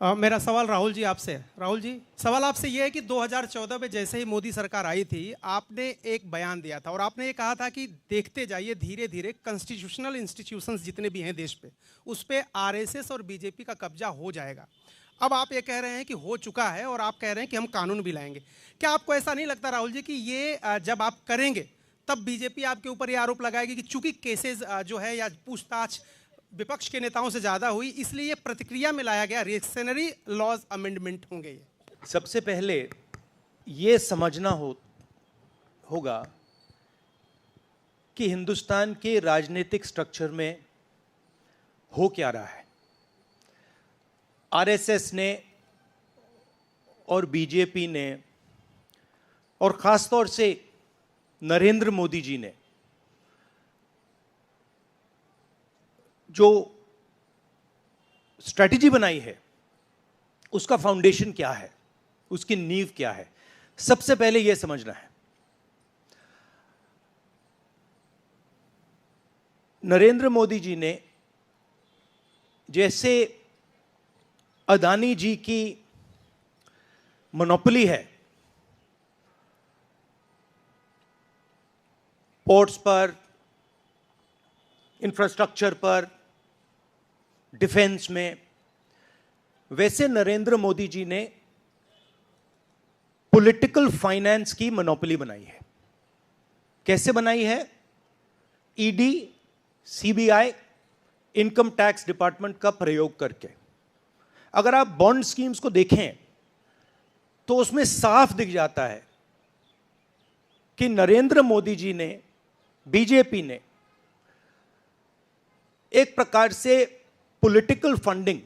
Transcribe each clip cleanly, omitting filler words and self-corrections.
मेरा सवाल राहुल जी आपसे है। राहुल जी, सवाल आपसे ये है कि 2014 में जैसे ही मोदी सरकार आई थी, आपने एक बयान दिया था और आपने ये कहा था कि देखते जाइए धीरे धीरे कॉन्स्टिट्यूशनल इंस्टीट्यूशंस जितने भी हैं देश पे, उस पे आरएसएस और बीजेपी का कब्जा हो जाएगा। अब आप ये कह रहे हैं कि हो चुका है और आप कह रहे हैं कि हम कानून भी लाएंगे। क्या आपको ऐसा नहीं लगता राहुल जी कि ये जब आप करेंगे तब बीजेपी आपके ऊपर ये आरोप लगाएगी कि चूंकि केसेस जो है या पूछताछ विपक्ष के नेताओं से ज्यादा हुई, इसलिए प्रतिक्रिया में लाया गया रिएक्शनरी लॉज अमेंडमेंट होंगे? ये सबसे पहले ये समझना होगा कि हिंदुस्तान के राजनीतिक स्ट्रक्चर में हो क्या रहा है। आरएसएस ने और बीजेपी ने और खासतौर से नरेंद्र मोदी जी ने जो स्ट्रैटेजी बनाई है, उसका फाउंडेशन क्या है, उसकी नींव क्या है, सबसे पहले यह समझना है। नरेंद्र मोदी जी ने जैसे अदानी जी की मोनोपोली है पोर्ट्स पर, इंफ्रास्ट्रक्चर पर, डिफेंस में, वैसे नरेंद्र मोदी जी ने पॉलिटिकल फाइनेंस की मोनोपोली बनाई है। कैसे बनाई है? ED, CBI, income tax department का प्रयोग करके। अगर आप बॉन्ड स्कीम्स को देखें तो उसमें साफ दिख जाता है कि नरेंद्र मोदी जी ने, बीजेपी ने एक प्रकार से पॉलिटिकल फंडिंग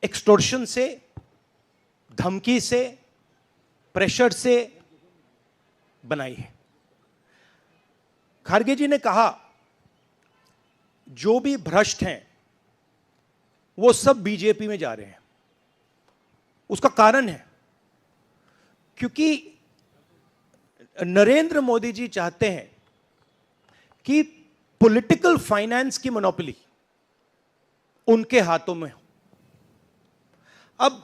एक्सटॉर्शन से, धमकी से, प्रेशर से बनाई है। खड़गे जी ने कहा जो भी भ्रष्ट हैं वो सब बीजेपी में जा रहे हैं। उसका कारण है क्योंकि नरेंद्र मोदी जी चाहते हैं कि पॉलिटिकल फाइनेंस की मोनोपोली उनके हाथों में हो। अब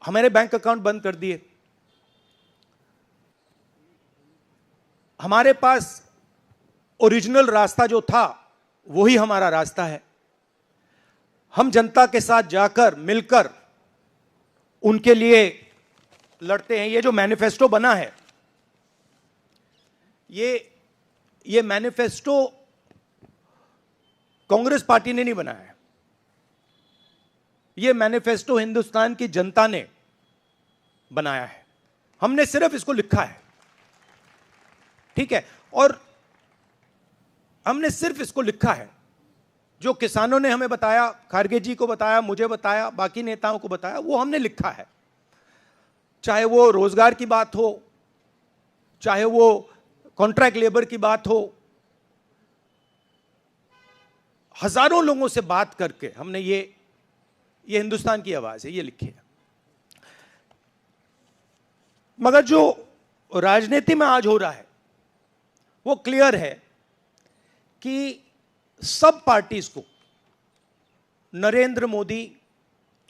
हमारे बैंक अकाउंट बंद कर दिए, हमारे पास ओरिजिनल रास्ता जो था वही हमारा रास्ता है। हम जनता के साथ जाकर मिलकर उनके लिए लड़ते हैं। ये जो मैनिफेस्टो बना है, ये मैनिफेस्टो कांग्रेस पार्टी ने नहीं बनाया है। ये मैनिफेस्टो हिंदुस्तान की जनता ने बनाया है। हमने सिर्फ इसको लिखा है, ठीक है, और हमने सिर्फ इसको लिखा है। जो किसानों ने हमें बताया, खड़गे जी को बताया, मुझे बताया, बाकी नेताओं को बताया, वो हमने लिखा है। चाहे वो रोजगार की बात हो, चाहे वो कॉन्ट्रैक्ट लेबर की बात हो, हजारों लोगों से बात करके हमने ये हिंदुस्तान की आवाज है, ये लिखी है। मगर जो राजनीति में आज हो रहा है वो क्लियर है कि सब पार्टीज को नरेंद्र मोदी,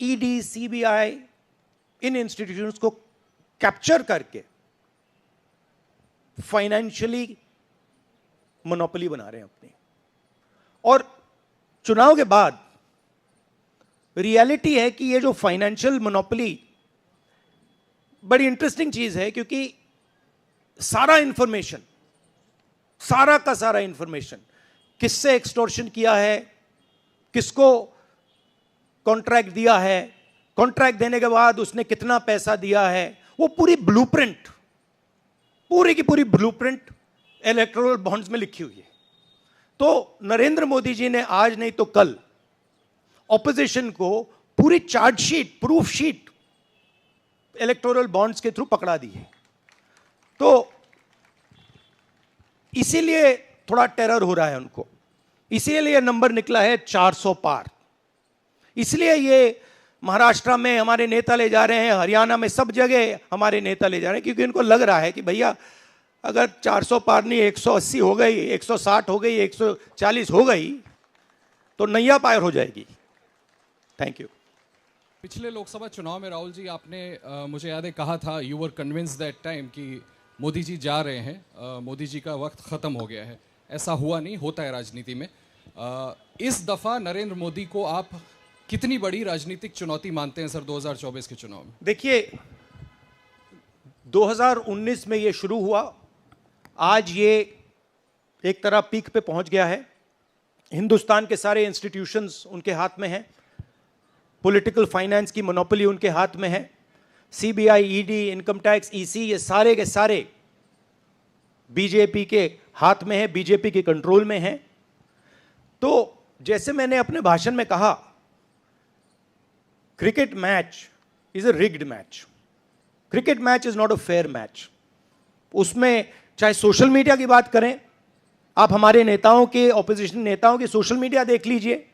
ईडी, सीबीआई, इन इंस्टीट्यूशंस को कैप्चर करके फाइनेंशियली मोनोपोली बना रहे हैं अपनी। और चुनाव के बाद रियलिटी है कि ये जो फाइनेंशियल मोनोपोली बड़ी इंटरेस्टिंग चीज है, क्योंकि सारा इंफॉर्मेशन, सारा का सारा इंफॉर्मेशन, किससे एक्सटॉर्शन किया है, किसको कॉन्ट्रैक्ट दिया है, कॉन्ट्रैक्ट देने के बाद उसने कितना पैसा दिया है, वो पूरी ब्लूप्रिंट, पूरी की पूरी ब्लूप्रिंट इलेक्टोरल बॉन्ड्स में लिखी हुई है। तो नरेंद्र मोदी जी ने आज नहीं तो कल ऑपोजिशन को पूरी chargesheet, proof sheet electoral bonds के थ्रू पकड़ा दी है। तो इसीलिए थोड़ा टेरर हो रहा है उनको, इसीलिए नंबर निकला है 400 पार। इसलिए ये महाराष्ट्र में हमारे नेता ले जा रहे हैं, हरियाणा में सब जगह हमारे नेता ले जा रहे हैं, क्योंकि इनको लग रहा है कि भैया अगर 400 पार नहीं 180 हो गई, 160 हो गई, 140 हो गई तो नैया पार हो जाएगी। Thank you. पिछले लोकसभा चुनाव में राहुल जी आपने मुझे याद है कहा था, you were convinced that time कि मोदी जी जा रहे हैं, मोदी जी का वक्त ख़त्म हो गया है। ऐसा हुआ नहीं, होता है राजनीति में। इस दफ़ा नरेंद्र मोदी को आप कितनी बड़ी राजनीतिक चुनौती मानते हैं सर 2024 के चुनाव में? देखिए, 2019 में ये शुरू हुआ, आज ये एक तरह पीक पे पहुंच गया है। हिंदुस्तान के सारे इंस्टीट्यूशंस उनके हाथ में हैं, पॉलिटिकल फाइनेंस की मोनोपोली उनके हाथ में है, CBI, ED, income tax, EC, ये सारे के सारे बीजेपी के हाथ में है, बीजेपी के कंट्रोल में है। तो जैसे मैंने अपने भाषण में कहा, cricket match is a rigged match. Cricket match is not a fair match. उसमें चाहे सोशल मीडिया की बात करें, आप हमारे नेताओं के, ऑपोजिशन नेताओं की सोशल मीडिया देख लीजिए,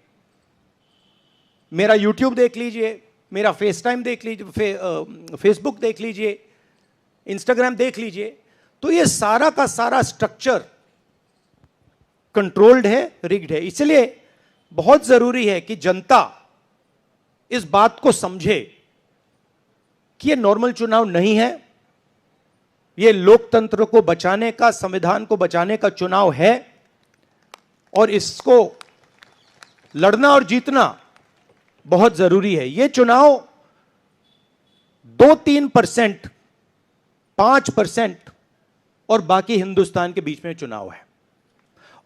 मेरा यूट्यूब देख लीजिए, मेरा फेस टाइम देख लीजिए, फेसबुक देख लीजिए, इंस्टाग्राम देख लीजिए, तो ये सारा का सारा स्ट्रक्चर कंट्रोल्ड है, रिग्ड है। इसलिए बहुत जरूरी है कि जनता इस बात को समझे कि ये नॉर्मल चुनाव नहीं है, ये लोकतंत्र को बचाने का, संविधान को बचाने का चुनाव है, और इसको लड़ना और जीतना बहुत जरूरी है। यह चुनाव 2-3%, 5% और बाकी हिंदुस्तान के बीच में चुनाव है,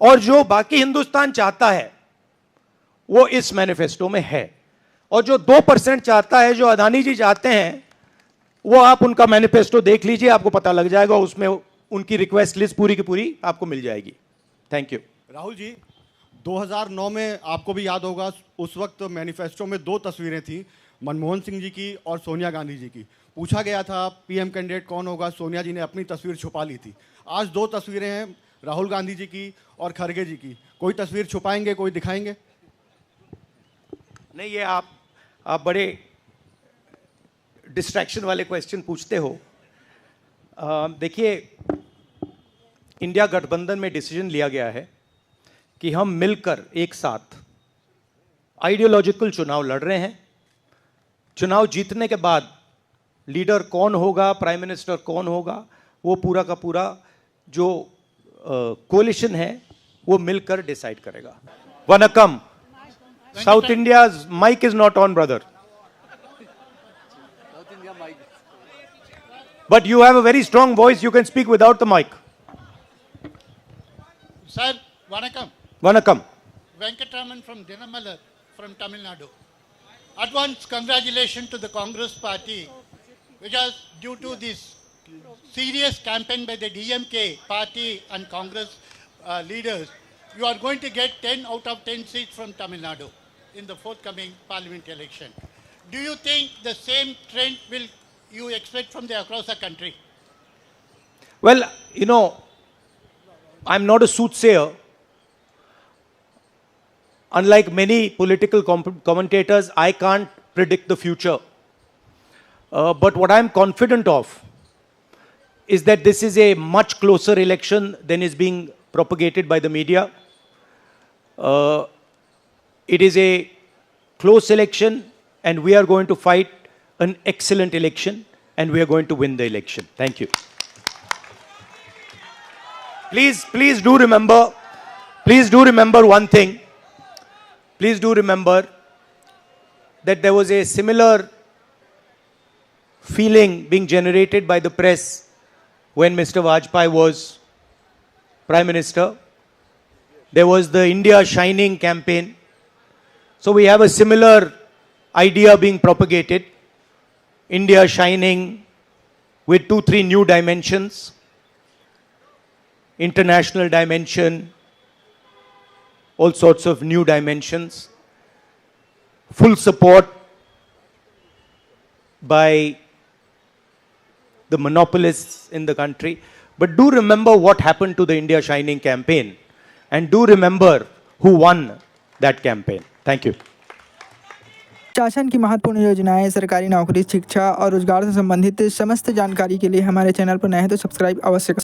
और जो बाकी हिंदुस्तान चाहता है वो इस मैनिफेस्टो में है, और जो 2% चाहता है, जो अदानी जी चाहते हैं, वो आप उनका मैनिफेस्टो देख लीजिए, आपको पता लग जाएगा, उसमें उनकी रिक्वेस्ट लिस्ट पूरी की पूरी आपको मिल जाएगी। Thank you. राहुल जी, 2009 में आपको भी याद होगा, उस वक्त मैनिफेस्टो में 2 तस्वीरें थी, मनमोहन सिंह जी की और सोनिया गांधी जी की। पूछा गया था पीएम कैंडिडेट कौन होगा, सोनिया जी ने अपनी तस्वीर छुपा ली थी। आज 2 तस्वीरें हैं, राहुल गांधी जी की और खड़गे जी की। कोई तस्वीर छुपाएंगे, कोई दिखाएंगे? नहीं, ये आप बड़े डिस्ट्रैक्शन वाले क्वेश्चन पूछते हो। देखिए, इंडिया गठबंधन में डिसीजन लिया गया है कि हम मिलकर एक साथ आइडियोलॉजिकल चुनाव लड़ रहे हैं। चुनाव जीतने के बाद लीडर कौन होगा, प्राइम मिनिस्टर कौन होगा, वो पूरा का पूरा जो कोलिशन है वो मिलकर डिसाइड करेगा। Vanakkam, South India mic is not on brother, but you have a very strong voice, you can speak without the mic. Sir, Vanakkam. Vanakkam. Venkatraman from Dinamalar from Tamil Nadu. Advance congratulations to the Congress party, which was due to this serious campaign by the DMK party and Congress leaders. You are going to get 10 out of 10 seats from Tamil Nadu in the forthcoming parliament election. Do you think the same trend will you expect from the across the country? Well, you know, I'm not a soothsayer. Unlike many political commentators, I can't predict the future. But what I'm confident of is that this is a much closer election than is being propagated by the media. It is a close election, and we are going to fight an excellent election, and we are going to win the election. Thank you. Please do remember one thing. Please do remember that there was a similar feeling being generated by the press when Mr. Vajpayee was Prime Minister. There was the India Shining campaign. So we have a similar idea being propagated. India Shining with 2-3 new dimensions. International dimension, all sorts of new dimensions, full support by the monopolists in the country. But do remember what happened to the India Shining campaign, and do remember who won that campaign. Thank you. शासन की महत्वपूर्ण योजनाएं, सरकारी नौकरी, शिक्षा और रोजगार से संबंधित समस्त जानकारी के लिए हमारे चैनल पर नए हैं तो सब्सक्राइब अवश्य करें।